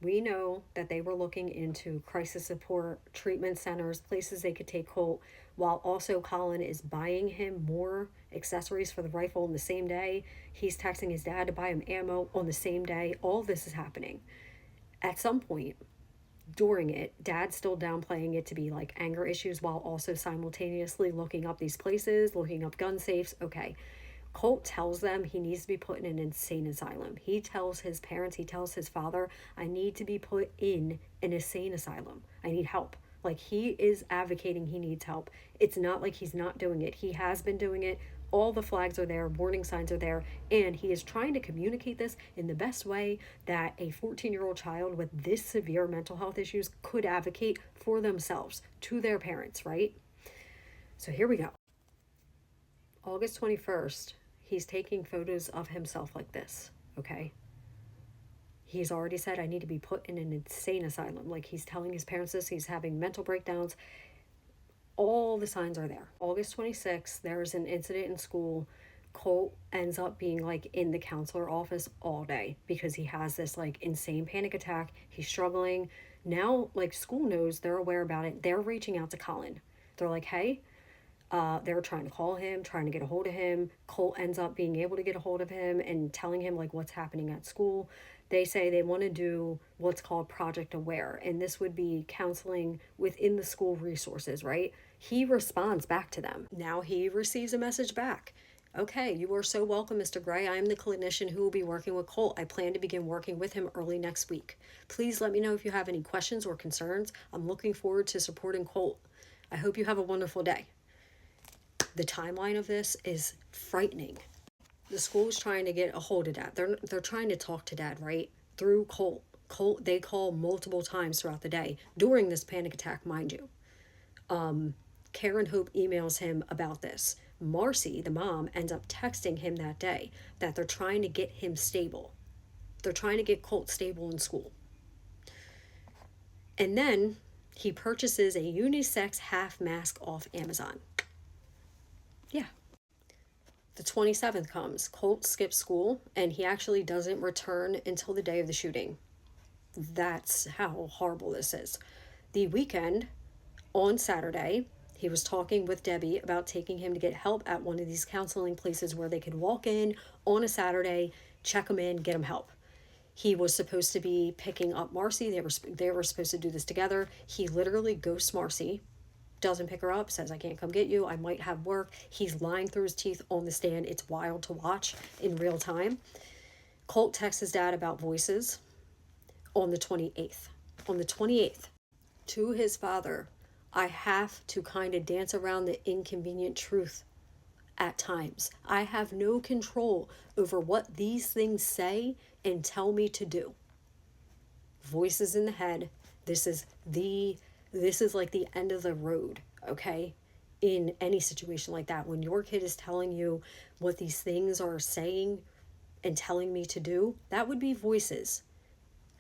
We know that they were looking into crisis support, treatment centers, places they could take Colt, while also Colin is buying him more accessories for the rifle on the same day. He's texting his dad to buy him ammo on the same day. All this is happening. At some point during it, dad's still downplaying it to be like anger issues while also simultaneously looking up these places, looking up gun safes. Okay. Colt tells them he needs to be put in an insane asylum. He tells his parents, he tells his father, I need to be put in an insane asylum. I need help. Like, he is advocating he needs help. It's not like he's not doing it. He has been doing it. All the flags are there, warning signs are there, and he is trying to communicate this in the best way that a 14-year-old child with this severe mental health issues could advocate for themselves to their parents, right? So here we go. August 21st, he's taking photos of himself like this, okay? He's already said, I need to be put in an insane asylum. Like, he's telling his parents this, he's having mental breakdowns. All the signs are there. August 26th, there's an incident in school. Colt ends up being like in the counselor office all day because he has this like insane panic attack. He's struggling. Now, like, school knows, they're aware about it. They're reaching out to Colin. They're like, hey, they're trying to call him, trying to get a hold of him. Colt ends up being able to get a hold of him and telling him like what's happening at school. They say they want to do what's called Project Aware, and this would be counseling within the school resources, right? He responds back to them. Now he receives a message back. Okay, you are so welcome, Mr. Gray. I am the clinician who will be working with Colt. I plan to begin working with him early next week. Please let me know if you have any questions or concerns. I'm looking forward to supporting Colt. I hope you have a wonderful day. The timeline of this is frightening. The school is trying to get a hold of dad. They're trying to talk to dad, right? Through Colt. Colt, they call multiple times throughout the day during this panic attack, mind you. Karen Hope emails him about this. Marcy, the mom, ends up texting him that day that they're trying to get him stable. They're trying to get Colt stable in school. And then he purchases a unisex half mask off Amazon. Yeah. The 27th comes. Colt skips school, and he actually doesn't return until the day of the shooting. That's how horrible this is. The weekend, on Saturday, he was talking with Debbie about taking him to get help at one of these counseling places where they could walk in on a Saturday, check him in, get him help. He was supposed to be picking up Marcy. They were supposed to do this together. He literally ghosts Marcy, doesn't pick her up, says, I can't come get you, I might have work. He's lying through his teeth on the stand. It's wild to watch in real time. Colt texts his dad about voices on the 28th. On the 28th, to his father, I have to kind of dance around the inconvenient truth at times. I have no control over what these things say and tell me to do. Voices in the head. This is like the end of the road, okay? In any situation like that, when your kid is telling you what these things are saying and telling me to do, that would be voices.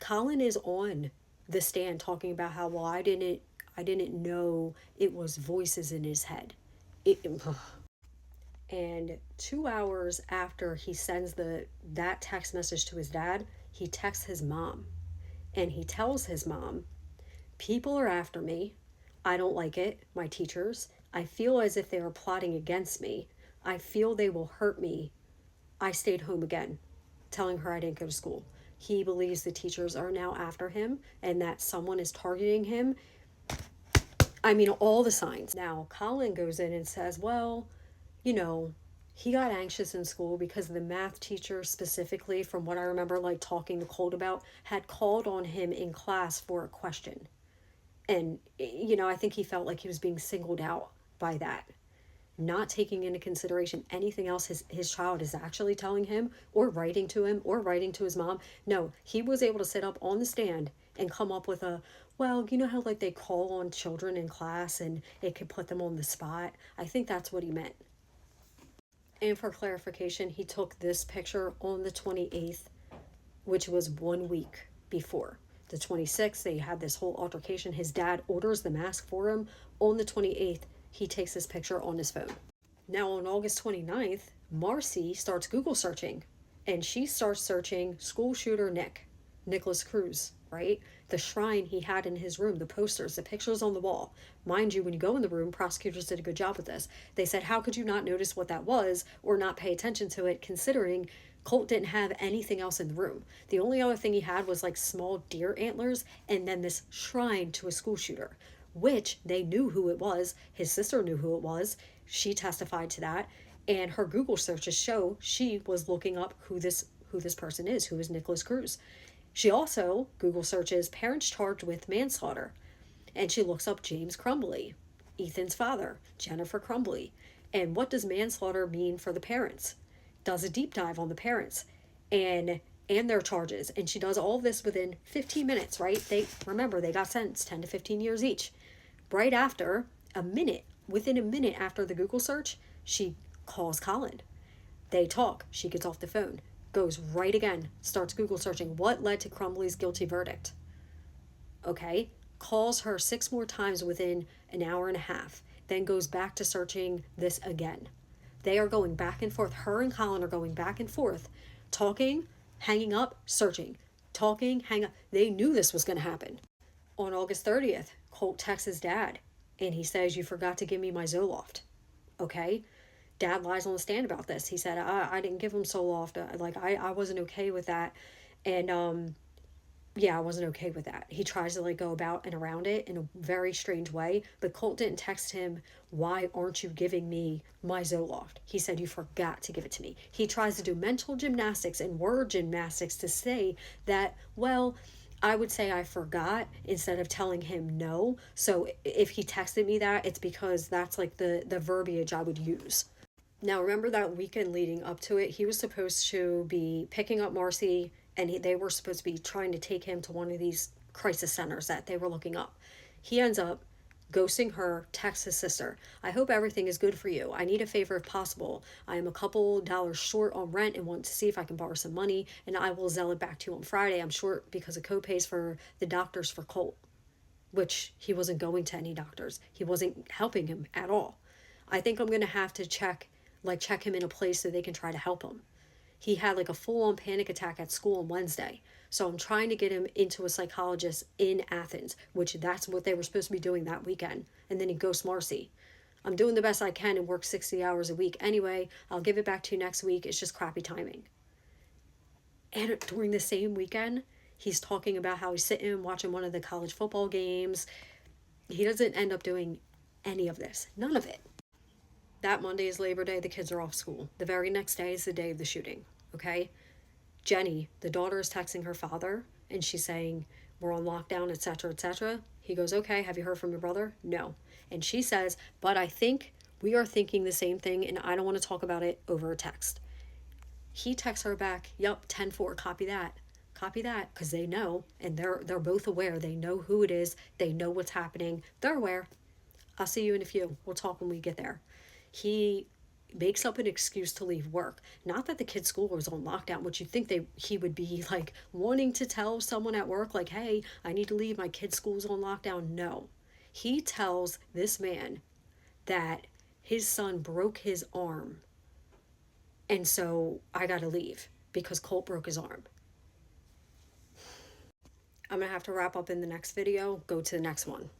Colin is on the stand talking about how, well, I didn't know it was voices in his head. And 2 hours after he sends that text message to his dad, he texts his mom. And he tells his mom, people are after me. I don't like it. My teachers. I feel as if they are plotting against me. I feel they will hurt me. I stayed home again, telling her I didn't go to school. He believes the teachers are now after him and that someone is targeting him. I mean, all the signs. Now, Colin goes in and says, well, he got anxious in school because the math teacher specifically, from what I remember, like talking to Colt about, had called on him in class for a question. And, I think he felt like he was being singled out by that, not taking into consideration anything else his child is actually telling him or writing to him or writing to his mom. No, he was able to sit up on the stand and come up with well, you know how like they call on children in class and it could put them on the spot? I think that's what he meant. And for clarification, he took this picture on the 28th, which was 1 week before. The 26th, they had this whole altercation. His dad orders the mask for him. On the 28th, he takes this picture on his phone. Now on August 29th, Marcy starts Google searching. And she starts searching school shooter Nicholas Cruz. right? The shrine he had in his room, the posters, the pictures on the wall. Mind you, when you go in the room, prosecutors did a good job with this. They said, how could you not notice what that was or not pay attention to it, considering Colt didn't have anything else in the room? The only other thing he had was like small deer antlers and then this shrine to a school shooter, which they knew who it was. His sister knew who it was. She testified to that. And her Google searches show she was looking up who this person is, who is Nicholas Cruz. She also Google searches parents charged with manslaughter, and she looks up James Crumbly, Ethan's father, Jennifer Crumbly, and what does manslaughter mean for the parents? Does a deep dive on the parents and their charges, and she does all of this within 15 minutes, right? They got sentenced 10 to 15 years each. Right after within a minute after the Google search, she calls Colin. They talk. She gets off the phone, goes right again, starts Google searching what led to Crumbly's guilty verdict. Okay, calls her 6 more times within an hour and a half, then goes back to searching this again. They are going back and forth. Her and Colin are going back and forth, talking, hanging up, searching, talking, hang up. They knew this was going to happen. On August 30th, Colt texts his dad, and he says, you forgot to give me my Zoloft. Okay, Dad lies on the stand about this. He said, I didn't give him Zoloft. I wasn't okay with that. And yeah, I wasn't okay with that. He tries to go about and around it in a very strange way. But Colt didn't text him, why aren't you giving me my Zoloft? He said, you forgot to give it to me. He tries to do mental gymnastics and word gymnastics to say that, well, I would say I forgot instead of telling him no. So if he texted me that, it's because that's the verbiage I would use. Now, remember that weekend leading up to it, he was supposed to be picking up Marcy, and they were supposed to be trying to take him to one of these crisis centers that they were looking up. He ends up ghosting her, texts his sister, I hope everything is good for you. I need a favor if possible. I am a couple dollars short on rent and want to see if I can borrow some money, and I will zell it back to you on Friday. I'm short because of co-pays for the doctors for Colt, which he wasn't going to any doctors. He wasn't helping him at all. I think I'm going to have to check him in a place so they can try to help him. He had a full-on panic attack at school on Wednesday. So I'm trying to get him into a psychologist in Athens, which that's what they were supposed to be doing that weekend. And then he ghosts Marcy. I'm doing the best I can and work 60 hours a week. Anyway, I'll give it back to you next week. It's just crappy timing. And during the same weekend, he's talking about how he's sitting watching one of the college football games. He doesn't end up doing any of this. None of it. That Monday is Labor Day. The kids are off school. The very next day is the day of the shooting. Okay? Jenny, the daughter, is texting her father, and she's saying, we're on lockdown, etc., etc. He goes, okay, have you heard from your brother? No. And she says, but I think we are thinking the same thing, and I don't want to talk about it over a text. He texts her back, yep, 10-4, copy that. Copy that, because they know, and they're both aware. They know who it is. They know what's happening. They're aware. I'll see you in a few. We'll talk when we get there. He makes up an excuse to leave work. Not that the kid's school was on lockdown, which you'd think he would be wanting to tell someone at work, hey, I need to leave, my kid's school's on lockdown. No. He tells this man that his son broke his arm, and so I gotta leave because Colt broke his arm. I'm gonna have to wrap up in the next video. Go to the next one.